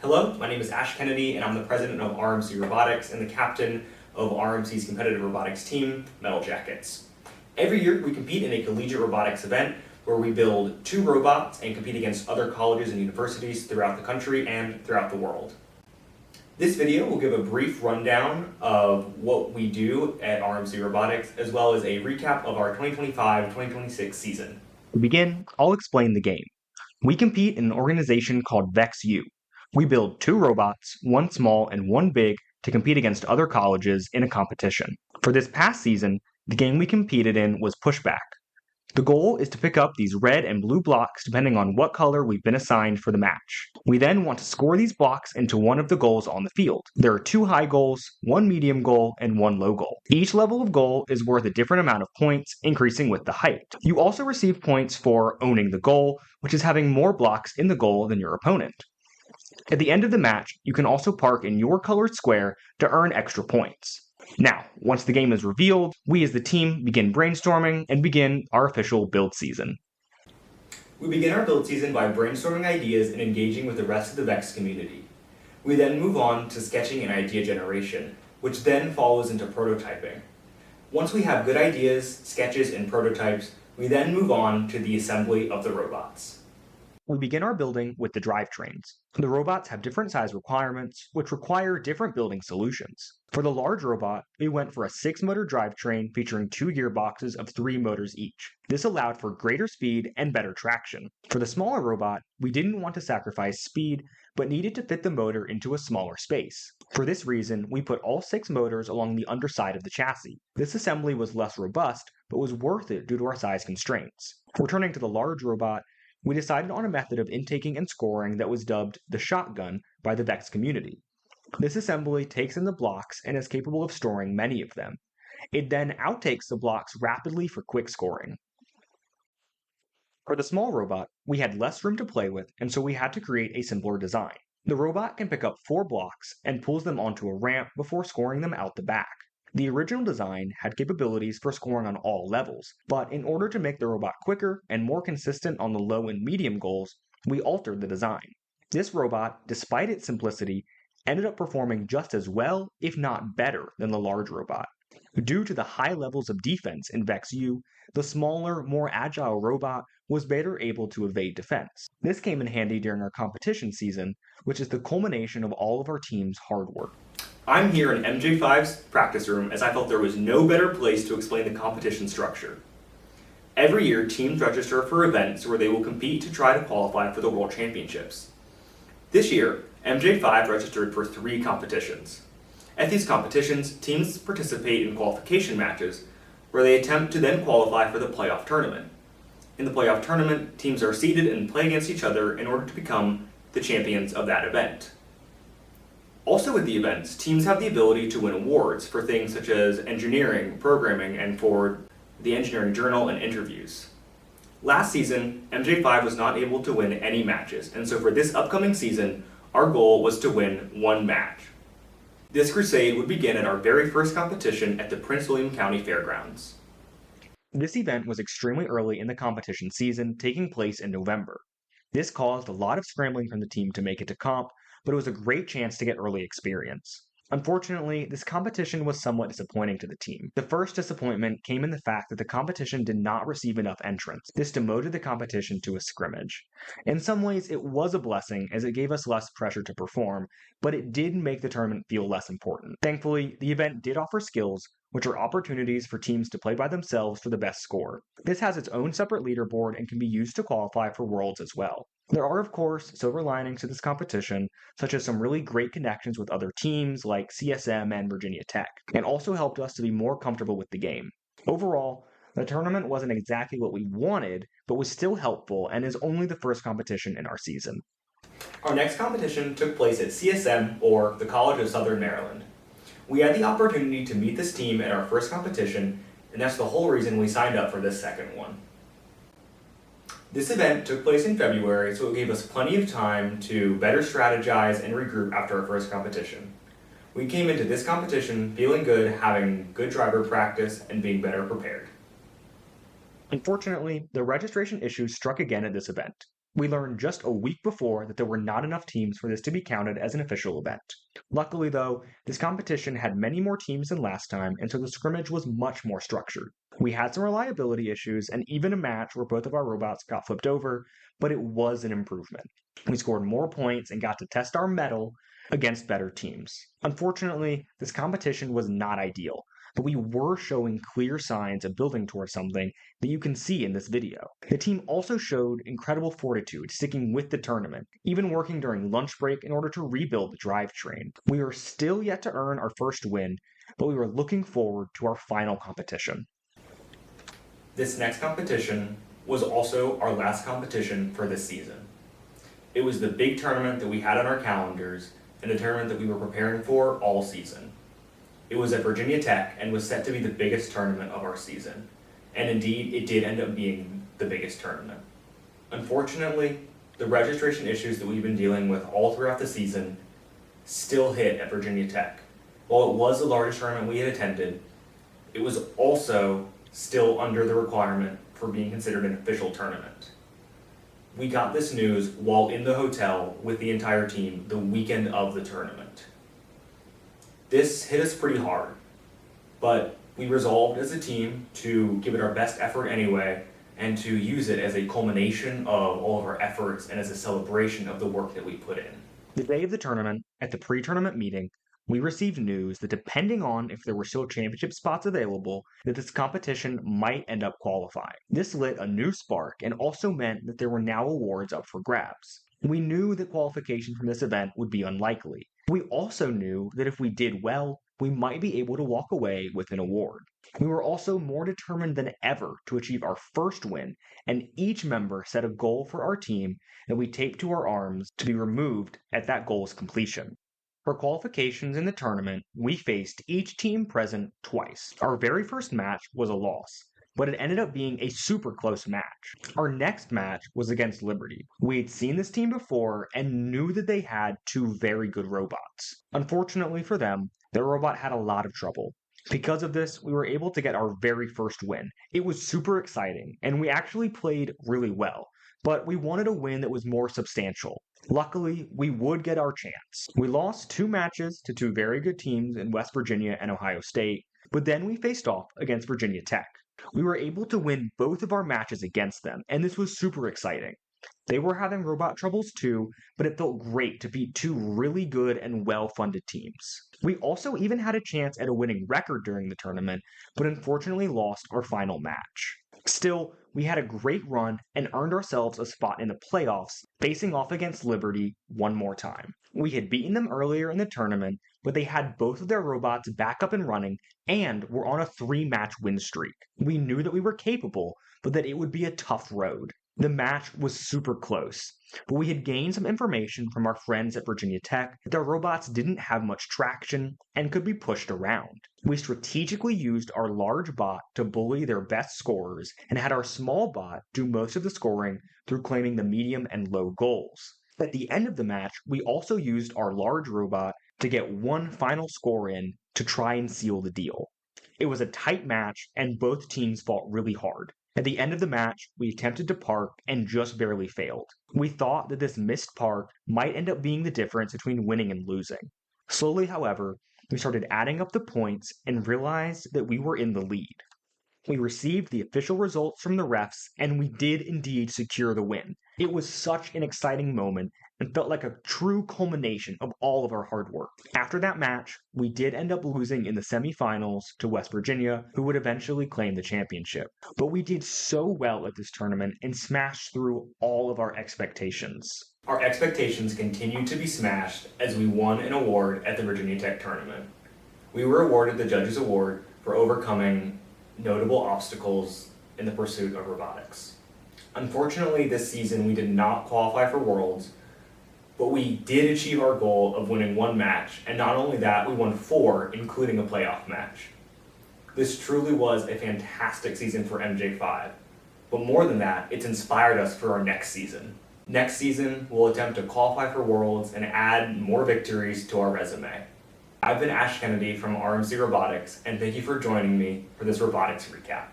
Hello, my name is Ash Kennedy, and I'm the president of RMC Robotics and the captain of RMC's competitive robotics team, Metal Jackets. Every year, we compete in a collegiate robotics event where we build 2 robots and compete against other colleges and universities throughout the country and throughout the world. This video will give a brief rundown of what we do at RMC Robotics, as well as a recap of our 2025-2026 season. To begin, I'll explain the game. We compete in an organization called VexU. We build 2 robots, one small and one big, to compete against other colleges in a competition. For this past season, the game we competed in was pushback. The goal is to pick up these red and blue blocks depending on what color we've been assigned for the match. We then want to score these blocks into one of the goals on the field. There are 2 high goals, 1 medium goal, and 1 low goal. Each level of goal is worth a different amount of points, increasing with the height. You also receive points for owning the goal, which is having more blocks in the goal than your opponent. At the end of the match, you can also park in your colored square to earn extra points. Now, once the game is revealed, we as the team begin brainstorming and begin our official build season. We begin our build season by brainstorming ideas and engaging with the rest of the VEX community. We then move on to sketching and idea generation, which then follows into prototyping. Once we have good ideas, sketches, and prototypes, we then move on to the assembly of the robots. We begin our building with the drivetrains. The robots have different size requirements, which require different building solutions. For the large robot, we went for a 6-motor drivetrain featuring 2 gearboxes of 3 motors each. This allowed for greater speed and better traction. For the smaller robot, we didn't want to sacrifice speed, but needed to fit the motor into a smaller space. For this reason, we put all 6 motors along the underside of the chassis. This assembly was less robust, but was worth it due to our size constraints. Returning to the large robot, we decided on a method of intaking and scoring that was dubbed the shotgun by the VEX community. This assembly takes in the blocks and is capable of storing many of them. It then outtakes the blocks rapidly for quick scoring. For the small robot, we had less room to play with, and so we had to create a simpler design. The robot can pick up 4 blocks and pulls them onto a ramp before scoring them out the back. The original design had capabilities for scoring on all levels, but in order to make the robot quicker and more consistent on the low and medium goals, we altered the design. This robot, despite its simplicity, ended up performing just as well, if not better, than the large robot. Due to the high levels of defense in VexU, the smaller, more agile robot was better able to evade defense. This came in handy during our competition season, which is the culmination of all of our team's hard work. I'm here in MJ5's practice room as I felt there was no better place to explain the competition structure. Every year, teams register for events where they will compete to try to qualify for the World Championships. This year, MJ5 registered for 3 competitions. At these competitions, teams participate in qualification matches where they attempt to then qualify for the playoff tournament. In the playoff tournament, teams are seeded and play against each other in order to become the champions of that event. Also at the events, teams have the ability to win awards for things such as engineering, programming, and for the engineering journal and interviews. Last season, MJ5 was not able to win any matches, and so for this upcoming season, our goal was to win 1 match. This crusade would begin at our very first competition at the Prince William County Fairgrounds. This event was extremely early in the competition season, taking place in November. This caused a lot of scrambling from the team to make it to comp, but it was a great chance to get early experience. Unfortunately, this competition was somewhat disappointing to the team. The first disappointment came in the fact that the competition did not receive enough entrants. This demoted the competition to a scrimmage. In some ways, it was a blessing as it gave us less pressure to perform, but it did make the tournament feel less important. Thankfully, the event did offer skills, which are opportunities for teams to play by themselves for the best score. This has its own separate leaderboard and can be used to qualify for Worlds as well. There are, of course, silver linings to this competition, such as some really great connections with other teams like CSM and Virginia Tech, and also helped us to be more comfortable with the game. Overall, the tournament wasn't exactly what we wanted, but was still helpful and is only the first competition in our season. Our next competition took place at CSM, or the College of Southern Maryland. We had the opportunity to meet this team at our first competition, and that's the whole reason we signed up for this second one. This event took place in February, so it gave us plenty of time to better strategize and regroup after our first competition. We came into this competition feeling good, having good driver practice, and being better prepared. Unfortunately, the registration issues struck again at this event. We learned just a week before that there were not enough teams for this to be counted as an official event. Luckily, though, this competition had many more teams than last time, and so the scrimmage was much more structured. We had some reliability issues and even a match where both of our robots got flipped over, but it was an improvement. We scored more points and got to test our mettle against better teams. Unfortunately, this competition was not ideal, but we were showing clear signs of building towards something that you can see in this video. The team also showed incredible fortitude, sticking with the tournament, even working during lunch break in order to rebuild the drivetrain. We are still yet to earn our first win, but we were looking forward to our final competition. This next competition was also our last competition for this season. It was the big tournament that we had on our calendars and the tournament that we were preparing for all season. It was at Virginia Tech and was set to be the biggest tournament of our season. And indeed, it did end up being the biggest tournament. Unfortunately, the registration issues that we've been dealing with all throughout the season still hit at Virginia Tech. While it was the largest tournament we had attended, it was also still under the requirement for being considered an official tournament. We got this news while in the hotel with the entire team the weekend of the tournament. This hit us pretty hard, but we resolved as a team to give it our best effort anyway and to use it as a culmination of all of our efforts and as a celebration of the work that we put in. The day of the tournament, at the pre-tournament meeting, we received news that depending on if there were still championship spots available, that this competition might end up qualifying. This lit a new spark and also meant that there were now awards up for grabs. We knew that qualification from this event would be unlikely. We also knew that if we did well, we might be able to walk away with an award. We were also more determined than ever to achieve our first win, and each member set a goal for our team that we taped to our arms to be removed at that goal's completion. For qualifications in the tournament, we faced each team present twice. Our very first match was a loss, but it ended up being a super close match. Our next match was against Liberty. We had seen this team before and knew that they had two very good robots. Unfortunately for them, their robot had a lot of trouble. Because of this, we were able to get our very first win. It was super exciting, and we actually played really well, but we wanted a win that was more substantial. Luckily, we would get our chance. We lost 2 matches to 2 very good teams in West Virginia and Ohio State, but then we faced off against Virginia Tech. We were able to win both of our matches against them, and this was super exciting. They were having robot troubles too, but it felt great to beat 2 really good and well-funded teams. We also even had a chance at a winning record during the tournament, but unfortunately lost our final match. Still, we had a great run and earned ourselves a spot in the playoffs, facing off against Liberty one more time. We had beaten them earlier in the tournament, but they had both of their robots back up and running and were on a 3-match win streak. We knew that we were capable, but that it would be a tough road. The match was super close, but we had gained some information from our friends at Virginia Tech that their robots didn't have much traction and could be pushed around. We strategically used our large bot to bully their best scorers and had our small bot do most of the scoring through claiming the medium and low goals. At the end of the match, we also used our large robot to get one final score in to try and seal the deal. It was a tight match and both teams fought really hard. At the end of the match, we attempted to park and just barely failed. We thought that this missed park might end up being the difference between winning and losing. Slowly, however, we started adding up the points and realized that we were in the lead. We received the official results from the refs, and we did indeed secure the win. It was such an exciting moment and felt like a true culmination of all of our hard work. After that match, we did end up losing in the semifinals to West Virginia, who would eventually claim the championship. But we did so well at this tournament and smashed through all of our expectations. Our expectations continued to be smashed as we won an award at the Virginia Tech tournament. We were awarded the Judges Award for overcoming notable obstacles in the pursuit of robotics. Unfortunately, this season we did not qualify for Worlds, but we did achieve our goal of winning 1 match, and not only that, we won 4, including a playoff match. This truly was a fantastic season for MJ5, but more than that, it's inspired us for our next season. Next season, we'll attempt to qualify for Worlds and add more victories to our resume. I've been Ash Kennedy from RMC Robotics, and thank you for joining me for this robotics recap.